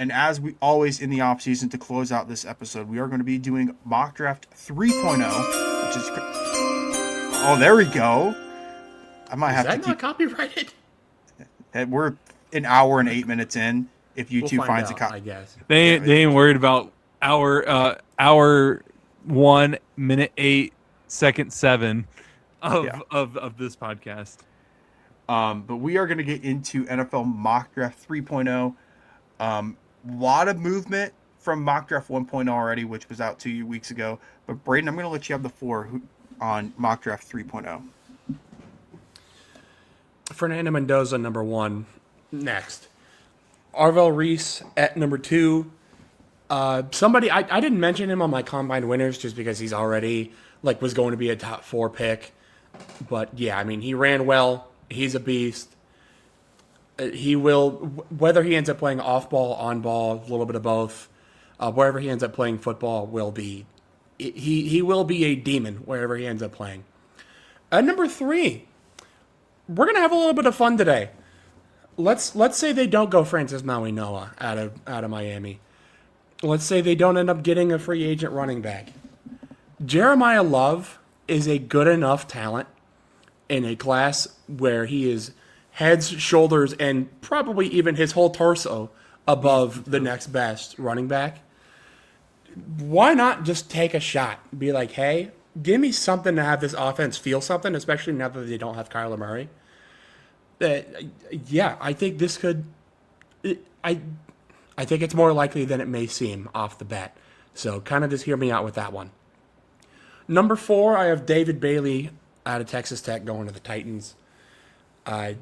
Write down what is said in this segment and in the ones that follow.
And as we always in the offseason to close out this episode, we are going to be doing Mock Draft 3.0, which is. Oh, there we go. I might Is have to that not keep. copyrighted? We're an hour and 8 minutes in. If We'll YouTube find finds a out, cop. I guess. They Yeah, they ain't worried about hour 1 minute 8 second 7 of Yeah. of this podcast. But we are going to get into NFL Mock Draft 3.0. Lot of movement from Mock Draft 1.0 already, which was out 2 weeks ago. But Braden, I'm going to let you have the floor on Mock Draft 3.0. Fernando Mendoza, number 1. Next. Arvell Reese at number 2. Somebody, I didn't mention him on my combine winners just because he's already, was going to be a top 4 pick. But, yeah, I mean, he ran well. He's a beast. He will, whether he ends up playing off ball, on ball, a little bit of both, wherever he ends up playing football will be, he will be a demon wherever he ends up playing. At number 3, we're going to have a little bit of fun today. Let's say they don't go Francis Maui-Noah out of Miami. Let's say they don't end up getting a free agent running back. Jeremiah Love is a good enough talent in a class where he is heads, shoulders, and probably even his whole torso above the next best running back. Why not just take a shot? Be like, hey, give me something to have this offense feel something, especially now that they don't have Kyler Murray. Yeah, I think this could. I think it's more likely than it may seem off the bat. So kind of just hear me out with that one. Number 4, I have David Bailey out of Texas Tech going to the Titans. A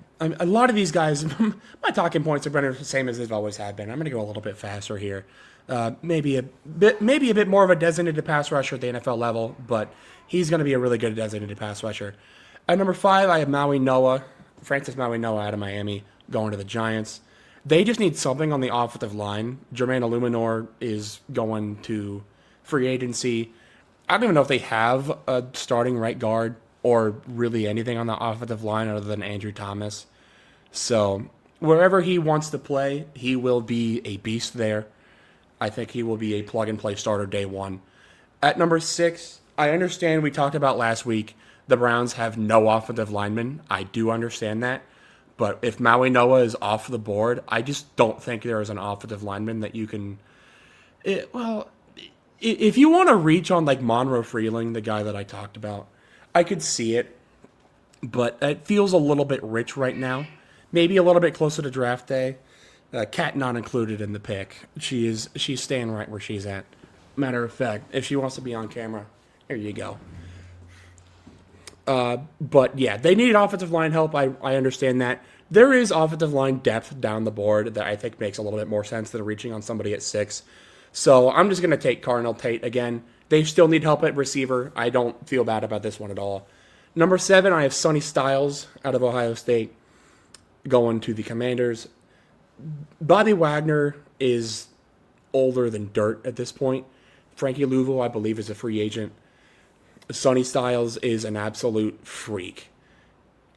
lot of these guys, my talking points are the same as they've always have been. I'm going to go a little bit faster here. Maybe a bit more of a designated pass rusher at the NFL level, but he's going to be a really good designated pass rusher. At number 5, I have Francis Maui-Noah out of Miami going to the Giants. They just need something on the offensive line. Jermaine Illuminor is going to free agency. I don't even know if they have a starting right guard or really anything on the offensive line other than Andrew Thomas. So wherever he wants to play, he will be a beast there. I think he will be a plug-and-play starter day 1. At number 6, I understand we talked about last week the Browns have no offensive linemen. I do understand that. But if Maui-Noah is off the board, I just don't think there is an offensive lineman that you can... if you want to reach on Monroe Freeling, the guy that I talked about, I could see it. But it feels a little bit rich right now. Maybe a little bit closer to draft day. Kat not included in the pick. She's staying right where she's at. Matter of fact, if she wants to be on camera, here you go. But yeah, they need offensive line help. I understand that. There is offensive line depth down the board that I think makes a little bit more sense than reaching on somebody at 6. So I'm just going to take Cardinal Tate again. They still need help at receiver. I don't feel bad about this one at all. Number 7, I have Sonny Styles out of Ohio State going to the Commanders. Bobby Wagner is older than dirt at this point. Frankie Louisville, I believe, is a free agent. Sonny Styles is an absolute freak.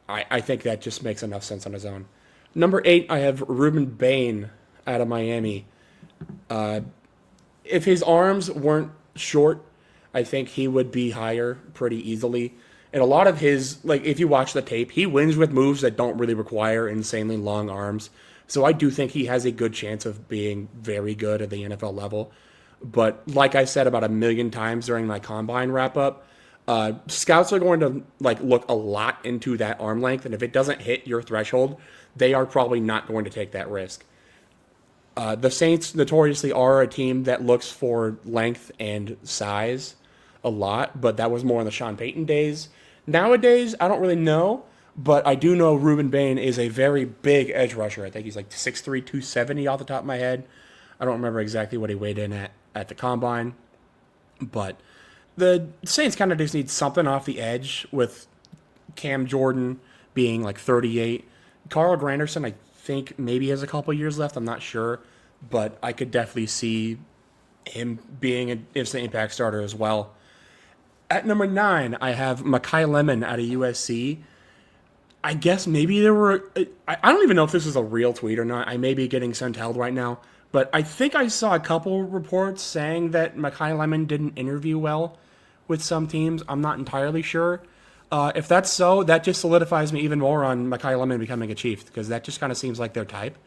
I think that just makes enough sense on his own. Number 8, I have Ruben Bain out of Miami. If his arms weren't short, I think he would be higher pretty easily. And a lot of his, if you watch the tape, he wins with moves that don't really require insanely long arms. So I do think he has a good chance of being very good at the NFL level. But like I said about a million times during my combine wrap-up, scouts are going to look a lot into that arm length, and if it doesn't hit your threshold, they are probably not going to take that risk. The Saints notoriously are a team that looks for length and size a lot, but that was more in the Sean Payton days. Nowadays, I don't really know, but I do know Ruben Bain is a very big edge rusher. I think he's 6'3", 270 off the top of my head. I don't remember exactly what he weighed in at the combine, but the Saints kind of just need something off the edge with Cam Jordan being 38. Carl Granderson, I think, maybe has a couple years left. I'm not sure. But I could definitely see him being an instant impact starter as well. At number 9, I have Mekhi Lemon out of USC. I guess maybe there were... I don't even know if this is a real tweet or not. I may be getting sent held right now. But I think I saw a couple reports saying that Mekhi Lemon didn't interview well with some teams. I'm not entirely sure. If that's so, that just solidifies me even more on Mekhi Lemon becoming a Chief, because that just kind of seems like their type.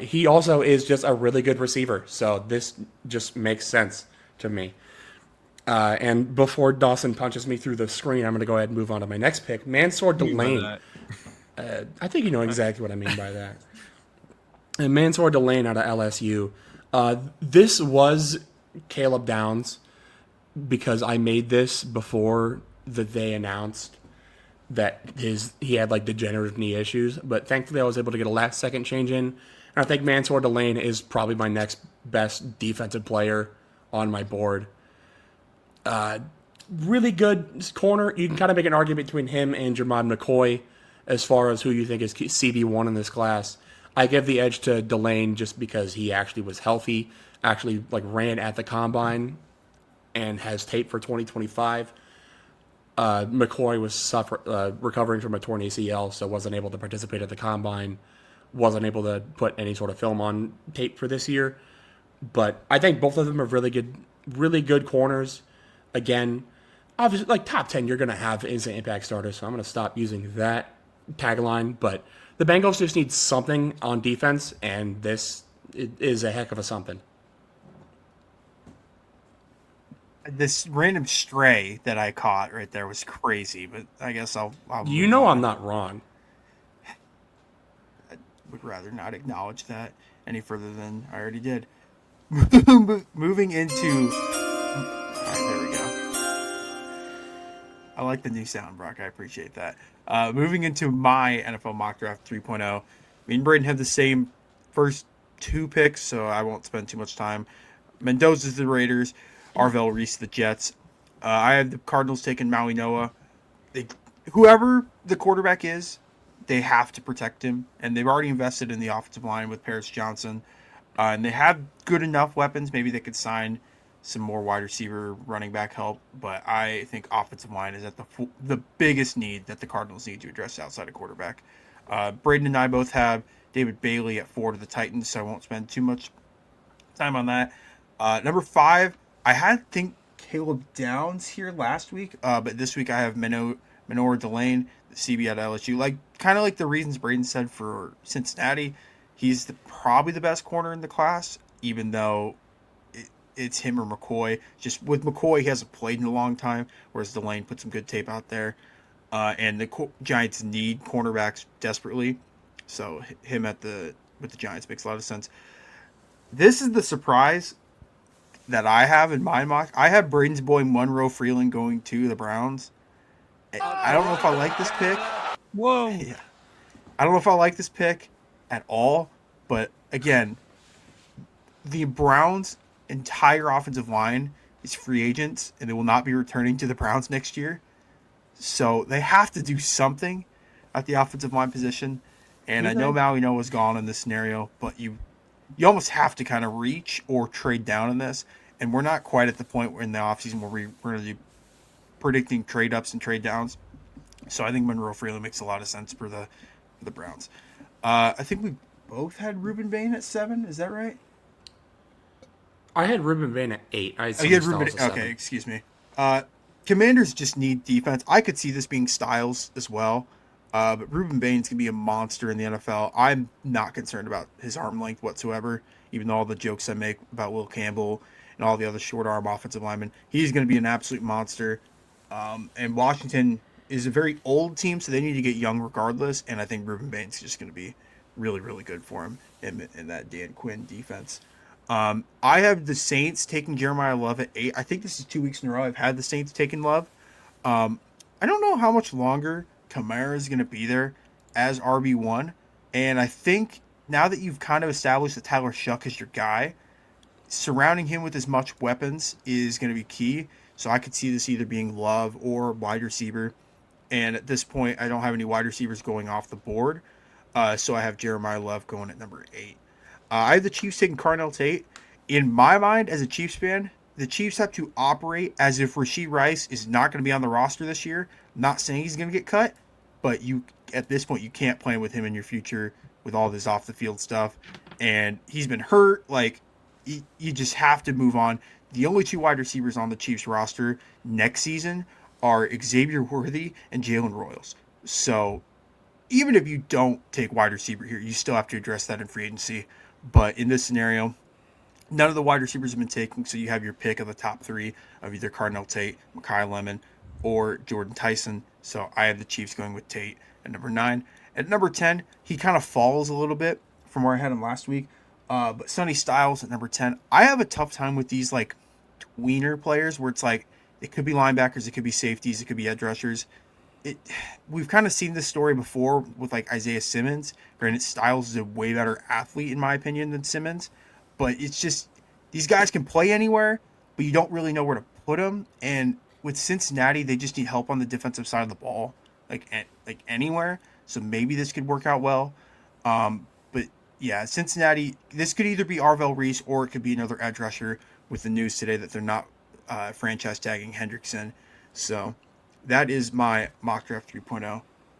He also is just a really good receiver, so this just makes sense to me. And before Dawson punches me through the screen, I'm going to go ahead and move on to my next pick, Mansour What do you mean by Delane. that? I think you know exactly what I mean by that. And Mansour Delane out of LSU. This was Caleb Downs because I made this before that they announced that he had like degenerative knee issues. But thankfully, I was able to get a last second change in. And I think Mansour Delane is probably my next best defensive player on my board. Really good corner. You can kind of make an argument between him and Jermod McCoy as far as who you think is CB1 in this class. I give the edge to Delane just because he actually was healthy, actually like ran at the combine, and has tape for 2025. McCoy was recovering from a torn ACL, so wasn't able to participate at the combine, wasn't able to put any sort of film on tape for this year. But I think both of them are really good corners. Again, obviously, like top 10, you're going to have instant impact starters, so I'm going to stop using that tagline. But the Bengals just need something on defense, and this is a heck of a something. This random stray that I caught right there was crazy, but I guess I'll You move know on. I'm not wrong. I would rather not acknowledge that any further than I already did. Moving into. All right, there we go. I like the new sound, Brock. I appreciate that. Moving into my NFL mock draft 3.0. Me and Braden have the same first two picks, so I won't spend too much time. Mendoza's the Raiders. Arvell Reese the Jets. I have the Cardinals taking Maui Noah. Whoever the quarterback is, they have to protect him, and they've already invested in the offensive line with Paris Johnson. And they have good enough weapons. Maybe they could sign some more wide receiver, running back help. But I think offensive line is at the biggest need that the Cardinals need to address outside of quarterback. Braden and I both have David Bailey at 4 to the Titans, so I won't spend too much time on that. Number 5, I had think Caleb Downs here last week, but this week I have Manor Delane, the CB at LSU. Like kind of like the reasons Braden said for Cincinnati. He's probably the best corner in the class, even though it's him or McCoy. Just with McCoy, he hasn't played in a long time, whereas Delane put some good tape out there. And the Giants need cornerbacks desperately, so him with the Giants makes a lot of sense. This is the surprise that I have in my mock. I have Braden's boy Monroe Freeland going to the Browns. I don't know if I like this pick. Whoa. Yeah. I don't know if I like this pick at all, but again, the Browns' entire offensive line is free agents, and they will not be returning to the Browns next year. So they have to do something at the offensive line position. And I know Maui Noah's gone in this scenario, but you almost have to kind of reach or trade down in this. And we're not quite at the point in the offseason where we're going to be predicting trade ups and trade downs. So I think Monroe Freeland makes a lot of sense for the Browns. I think we both had Ruben Bain at 7. Is that right? I had Ruben Bain at 8. You had Ruben. Okay, excuse me. Commanders just need defense. I could see this being Styles as well. But Ruben Bain's going to be a monster in the NFL. I'm not concerned about his arm length whatsoever, even though all the jokes I make about Will Campbell and all the other short arm offensive linemen. He's going to be an absolute monster. And Washington is a very old team, so they need to get young regardless. And I think Ruben Bain's just going to be really, really good for him in that Dan Quinn defense. I have the Saints taking Jeremiah Love at 8. I think this is 2 weeks in a row I've had the Saints taking Love. I don't know how much longer Kamara is going to be there as RB1. And I think now that you've kind of established that Tyler Shuck is your guy, surrounding him with as much weapons is going to be key. So I could see this either being Love or wide receiver. And at this point, I don't have any wide receivers going off the board. So I have Jeremiah Love going at number 8. I have the Chiefs taking Carnell Tate. In my mind, as a Chiefs fan, the Chiefs have to operate as if Rashee Rice is not going to be on the roster this year. I'm not saying he's going to get cut, but at this point, you can't plan with him in your future with all this off-the-field stuff. and he's been hurt. Like, you just have to move on. The only two wide receivers on the Chiefs roster next season are Xavier Worthy and Jalen Royals. So even if you don't take wide receiver here, you still have to address that in free agency. But in this scenario, none of the wide receivers have been taken, so you have your pick of the top three of either Cardinal Tate, Mekhi Lemon, or Jordan Tyson. So I have the Chiefs going with Tate at number 9. At number 10, he kind of falls a little bit from where I had him last week. But Sonny Styles at number 10. I have a tough time with these like tweener players where it's like it could be linebackers, it could be safeties, it could be edge rushers. It We've kind of seen this story before with like Isaiah Simmons. Granted, Styles is a way better athlete in my opinion than Simmons, but it's just these guys can play anywhere, but you don't really know where to put them. And with Cincinnati, they just need help on the defensive side of the ball, like anywhere. So maybe this could work out well. But yeah, Cincinnati. This could either be Arvell Reese or it could be another edge rusher. With the news today that they're not franchise tagging Hendrickson, so that is my mock draft 3.0.